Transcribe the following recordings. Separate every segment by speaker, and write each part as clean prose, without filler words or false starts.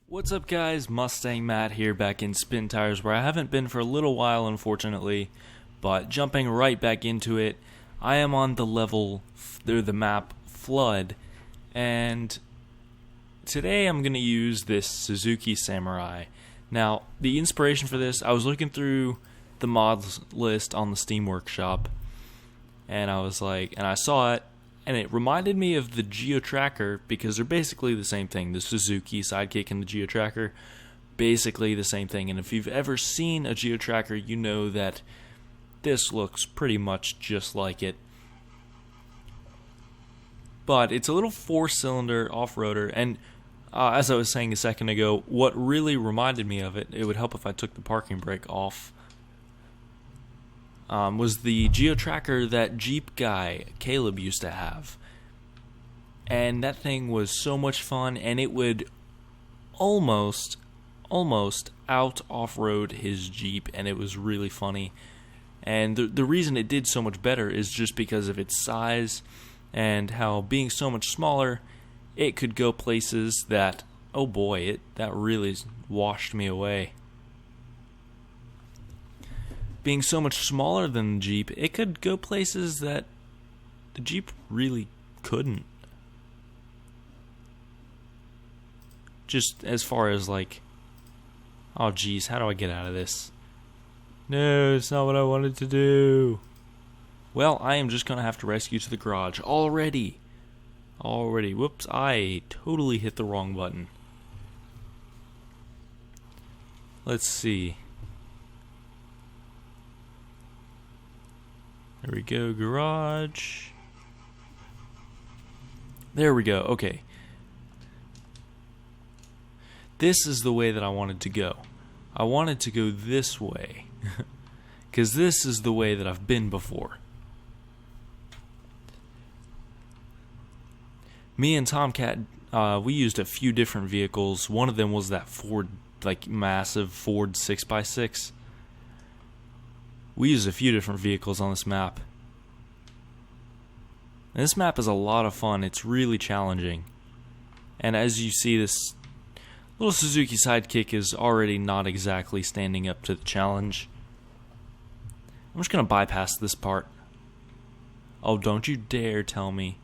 Speaker 1: What's up guys, Mustang Matt here back in Spin Tires, where I haven't been for a little while unfortunately, but jumping right back into it, I am on the level, or the map, Flood, and today I'm going to use this Suzuki Samurai. Now, the inspiration for this, I was looking through the mods list on the Steam Workshop, and I was like, and I saw it, and it reminded me of the Geo-Tracker because they're basically the same thing. The Suzuki Sidekick and the Geo-Tracker, basically the same thing. And if you've ever seen a Geo-Tracker, you know that this looks pretty much just like it. But it's a little four-cylinder off-roader, and as I was saying a second ago, what really reminded me of it, it would help if I took the parking brake off, was the Geo-Tracker that Jeep guy Caleb used to have. And that thing was so much fun, and it would almost out off-road his Jeep, and it was really funny. And the reason it did so much better is just because of its size and how, being so much smaller, it could go places that, oh boy, that really washed me away. Being so much smaller than the Jeep, it could go places that the Jeep really couldn't. Just as far as like, oh geez, how do I get out of this? No, it's not what I wanted to do. Well, I am just going to have to rescue to the garage already. Whoops, I totally hit the wrong button. Let's see. There we go, garage. There we go, okay. This is the way that I wanted to go. I wanted to go this way. Because this is the way that I've been before. Me and Tomcat, we used a few different vehicles. One of them was that Ford, like massive Ford 6x6. We used a few different vehicles on this map. And this map is a lot of fun. It's really challenging. And as you see, this little Suzuki Sidekick is already not exactly standing up to the challenge. I'm just going to bypass this part. Oh, don't you dare tell me.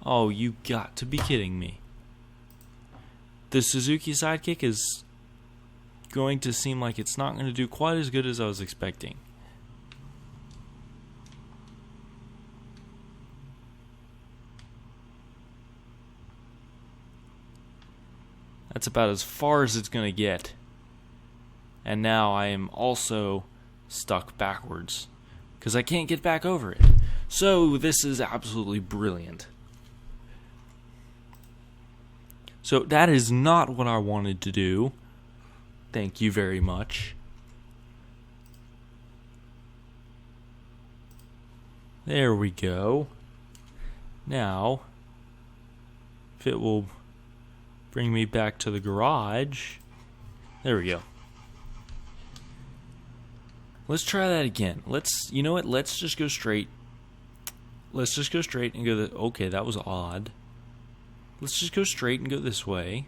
Speaker 1: Oh, you got to be kidding me. The Suzuki Sidekick is going to seem like it's not going to do quite as good as I was expecting. That's about as far as it's going to get. And now I am also stuck backwards because I can't get back over it. So this is absolutely brilliant. So that is not what I wanted to do. Thank you very much. There we go. Now, if it will bring me back to the garage. There we go. Let's try that again. You know what? Let's just go straight. Let's just go straight and go okay, that was odd. Let's just go straight and go this way.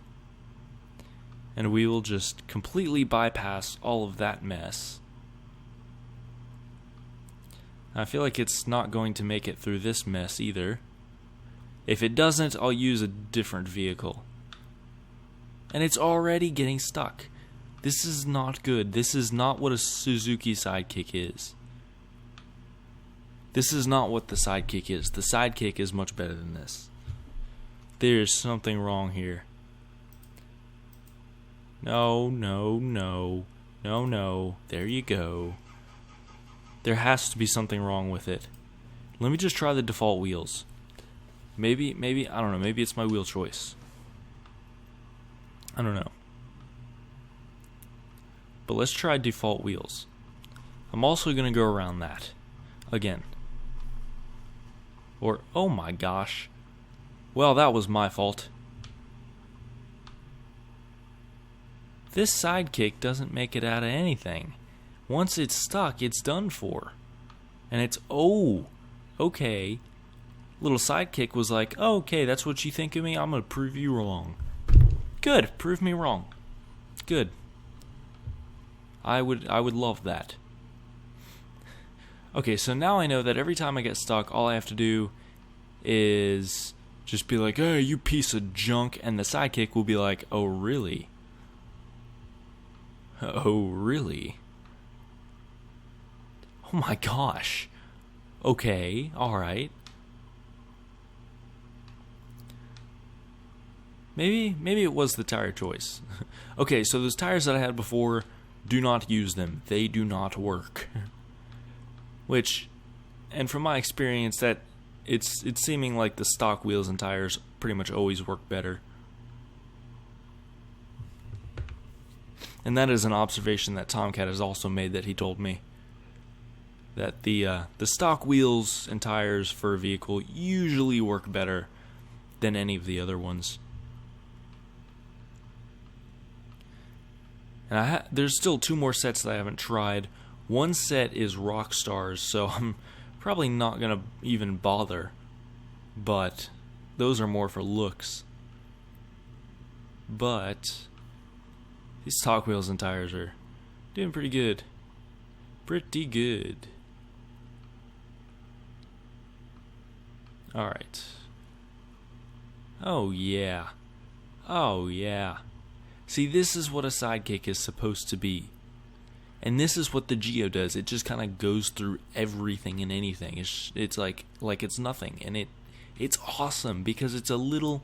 Speaker 1: And we will just completely bypass all of that mess. I feel like it's not going to make it through this mess either. If it doesn't, I'll use a different vehicle. And it's already getting stuck. This is not good. This is not what a Suzuki Sidekick is. This is not what the Sidekick is. The Sidekick is much better than this. There's something wrong here. No. There you go. There has to be something wrong with it. Let me just try the default wheels. Maybe, I don't know, maybe it's my wheel choice. I don't know. But let's try default wheels. I'm also going to go around that. Again. Or, oh my gosh. Well, that was my fault. This Sidekick doesn't make it out of anything. Once it's stuck, it's done for. And it's, oh, okay. Little Sidekick was like, oh, okay, that's what you think of me? I'm going to prove you wrong. Good, prove me wrong. Good. I would love that. Okay, so now I know that every time I get stuck, all I have to do is just be like, "Hey, you piece of junk," and the sidekick will be like, "Oh, really? Oh, really? Oh my gosh. Okay, alright. Maybe it was the tire choice. Okay, so those tires that I had before, do not use them. They do not work." Which, and from my experience, that it's seeming like the stock wheels and tires pretty much always work better. And that is an observation that Tomcat has also made, that he told me. That the stock wheels and tires for a vehicle usually work better than any of the other ones. And there's still 2 more sets that I haven't tried. One set is Rockstars, so I'm probably not going to even bother. But those are more for looks. But these stock wheels and tires are doing pretty good. Pretty good. Alright. Oh yeah. Oh yeah. See, this is what a sidekick is supposed to be. And this is what the Geo does. It just kind of goes through everything and anything. It's like it's nothing, and it's awesome because it's a little.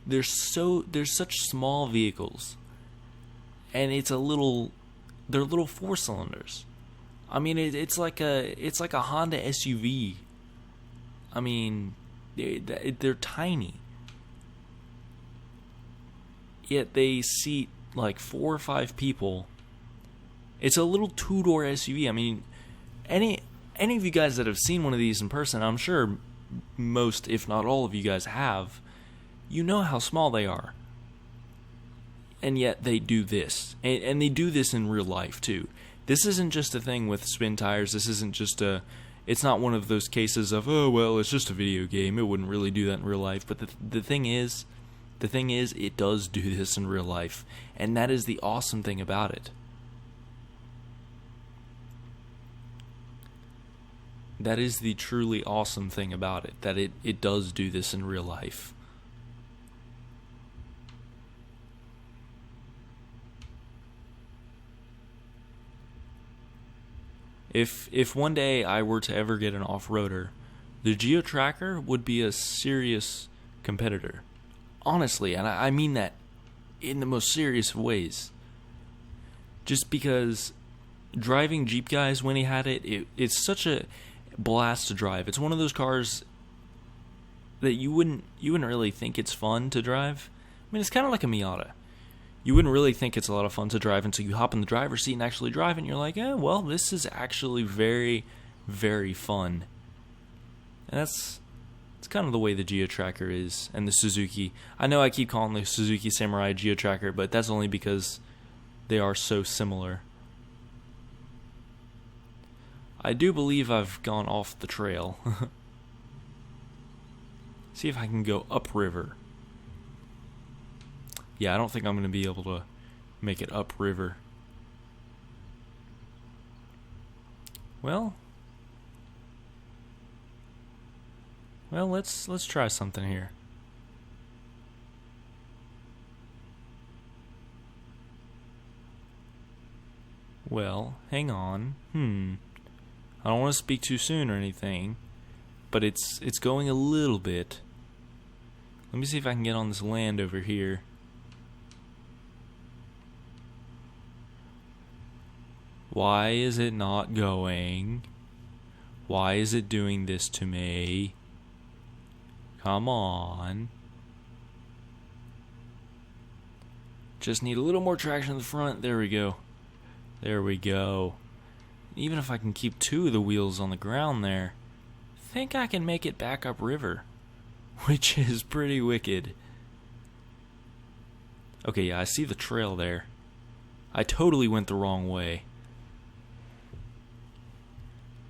Speaker 1: They're such small vehicles, and it's a little. They're little 4-cylinders. I mean, it's like a Honda SUV. I mean, they're tiny. Yet they seat like 4 or 5 people. It's a little 2-door SUV. I mean, any of you guys that have seen one of these in person, I'm sure most, if not all of you guys have, you know how small they are. And yet they do this. And they do this in real life too. This isn't just a thing with spin tires. This isn't just it's not one of those cases of, oh, well, it's just a video game. It wouldn't really do that in real life. But the thing is, it does do this in real life. And that is the awesome thing about it. That is the truly awesome thing about it, that it does do this in real life. If one day I were to ever get an off-roader, the Geo Tracker would be a serious competitor. Honestly, and I mean that in the most serious of ways. Just because driving Jeep Guys when he had it's such a blast to drive. It's one of those cars that you wouldn't really think it's fun to drive. I mean, it's kind of like a Miata. You wouldn't really think it's a lot of fun to drive until you hop in the driver's seat and actually drive it, and you're like, well, this is actually very, very fun. And it's kind of the way the Geo Tracker is, and the Suzuki. I know I keep calling the Suzuki Samurai Geo Tracker, but that's only because they are so similar. I do believe I've gone off the trail. See if I can go upriver. Yeah, I don't think I'm going to be able to make it upriver. Well, let's try something here. Well, hang on. I don't want to speak too soon or anything, but it's going a little bit. Let me see if I can get on this land over here. Why is it not going? Why is it doing this to me? Come on. Just need a little more traction in the front. There we go. There we go. Even if I can keep 2 of the wheels on the ground there, I think I can make it back upriver, which is pretty wicked. Okay, yeah, I see the trail there. I totally went the wrong way.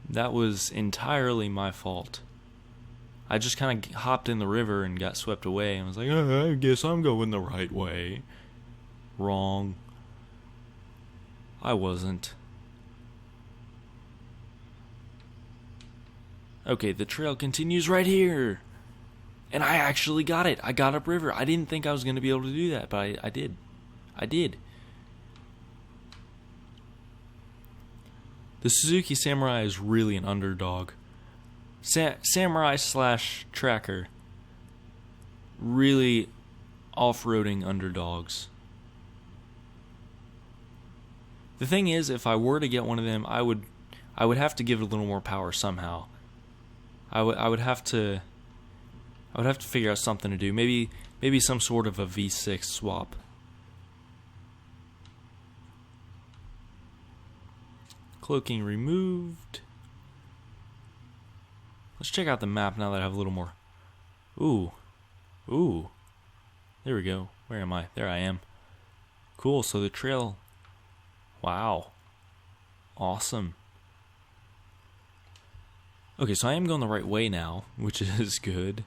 Speaker 1: That was entirely my fault. I just kind of hopped in the river and got swept away and was like, I guess I'm going the right way. Wrong. I wasn't. Okay, the trail continues right here. And I actually got it. I got upriver. I didn't think I was going to be able to do that, but I did. I did. The Suzuki Samurai is really an underdog. Samurai / tracker. Really off-roading underdogs. The thing is, if I were to get one of them, I would have to give it a little more power somehow. I would have to figure out something to do. Maybe some sort of a V6 swap. Cloaking removed. Let's check out the map now that I have a little more. Ooh. There we go. Where am I? There I am. Cool, so the trail. Wow. Awesome. Okay, so I am going the right way now, which is good.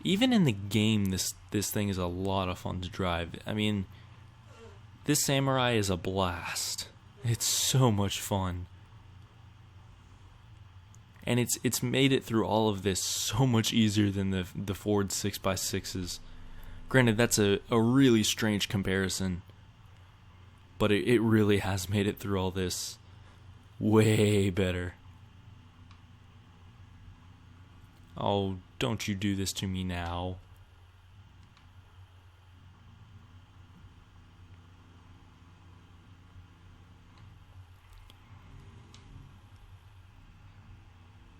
Speaker 1: Even in the game, this thing is a lot of fun to drive. I mean, this Samurai is a blast. It's so much fun. And it's made it through all of this so much easier than the Ford 6x6s. Granted, that's a really strange comparison. But it really has made it through all this way better. Oh, don't you do this to me now.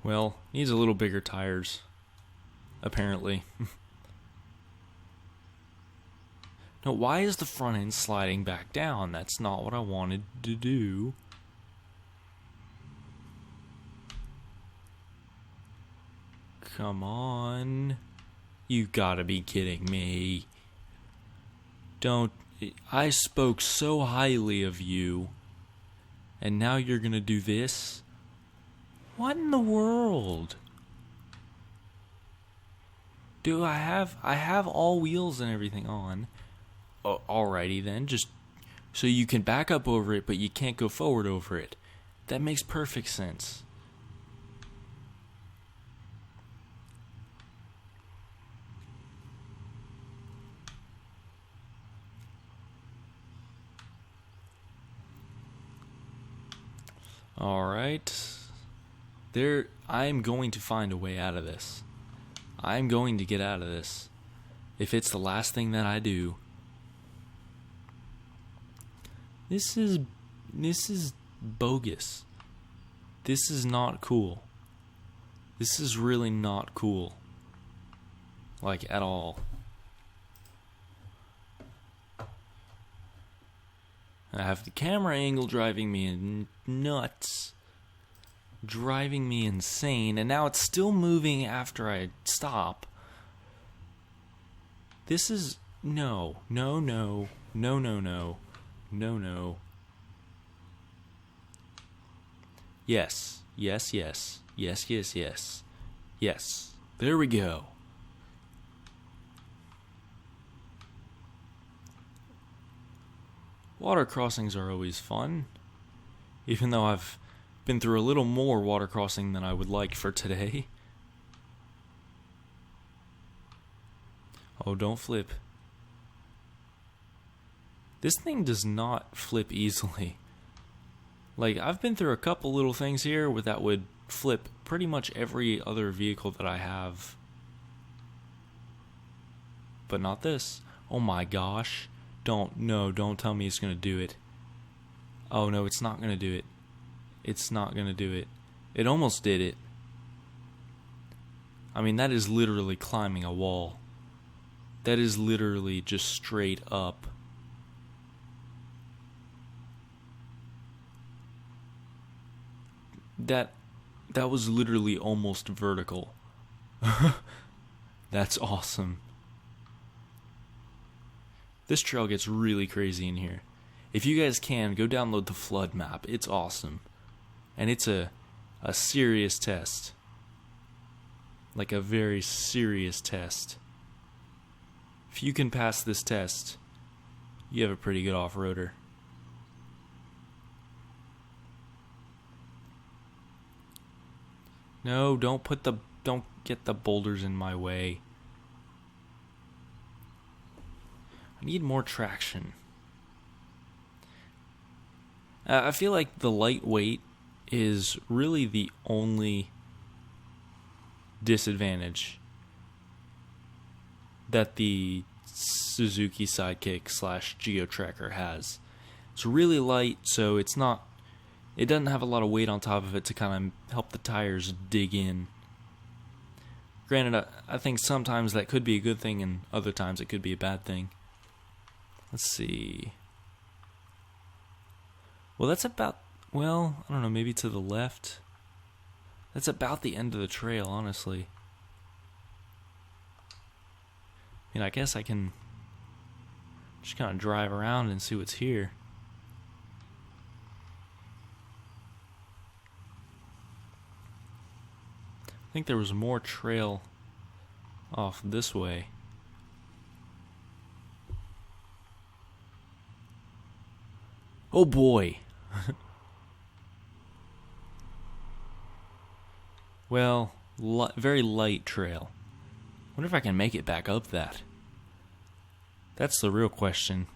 Speaker 1: Well, needs a little bigger tires, apparently. No, why is the front end sliding back down? That's not what I wanted to do. Come on. You gotta be kidding me. I spoke so highly of you, and now you're gonna do this? What in the world? Do I have all wheels and everything on. Oh, alrighty then, just so you can back up over it, but you can't go forward over it. That makes perfect sense. Alright. I'm going to find a way out of this. I'm going to get out of this. If it's the last thing that I do. This is bogus. This is not cool. This is really not cool. Like, at all. I have the camera angle driving me nuts. Driving me insane. And now it's still moving after I stop. This is... No. Yes. Yes. There we go. Water crossings are always fun. Even though I've been through a little more water crossing than I would like for today. Oh, don't flip. This thing does not flip easily. Like, I've been through a couple little things here where that would flip pretty much every other vehicle that I have. But not this. Oh my gosh. Don't tell me it's gonna do it. Oh no, it's not gonna do it. It's not gonna do it. It almost did it. I mean, that is literally climbing a wall. That is literally just straight up. That was literally almost vertical. That's awesome. This trail gets really crazy in here. If you guys can, go download the flood map. It's awesome. And it's a serious test. Like a very serious test. If you can pass this test, you have a pretty good off-roader. No, don't get the boulders in my way. I need more traction. I feel like the lightweight is really the only disadvantage that the Suzuki Sidekick / Geo Tracker has. It's really light, so it doesn't have a lot of weight on top of it to kind of help the tires dig in. Granted, I think sometimes that could be a good thing, and other times it could be a bad thing. Let's see. Well, that's about, I don't know, maybe to the left. That's about the end of the trail, honestly. I mean, I guess I can just kind of drive around and see what's here. I think there was more trail off this way. Oh boy. Well, very light trail. Wonder if I can make it back up that. That's the real question.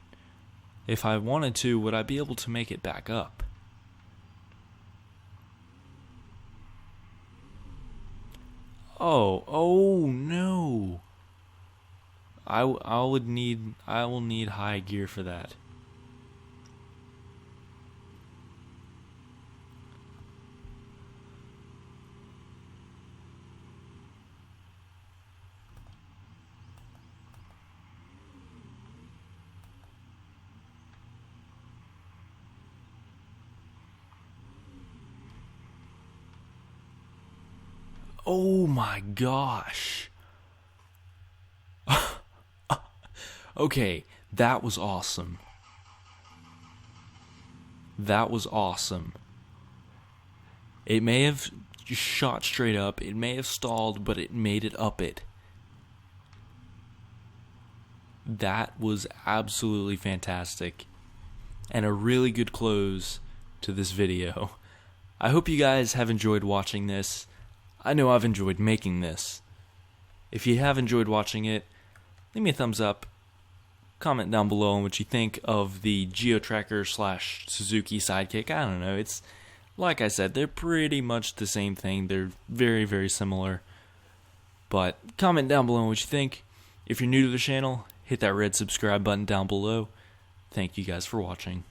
Speaker 1: If I wanted to, would I be able to make it back up? Oh no. I will need high gear for that. Oh my gosh. Okay, that was awesome. That was awesome. It may have just shot straight up, it may have stalled, but it made it up it. That was absolutely fantastic, and a really good close to this video. I hope you guys have enjoyed watching this. I know I've enjoyed making this. If you have enjoyed watching it, leave me a thumbs up. Comment down below on what you think of the Geo Tracker / Suzuki Sidekick. I don't know. It's like I said, they're pretty much the same thing. They're very, very similar. But comment down below on what you think. If you're new to the channel, hit that red subscribe button down below. Thank you guys for watching.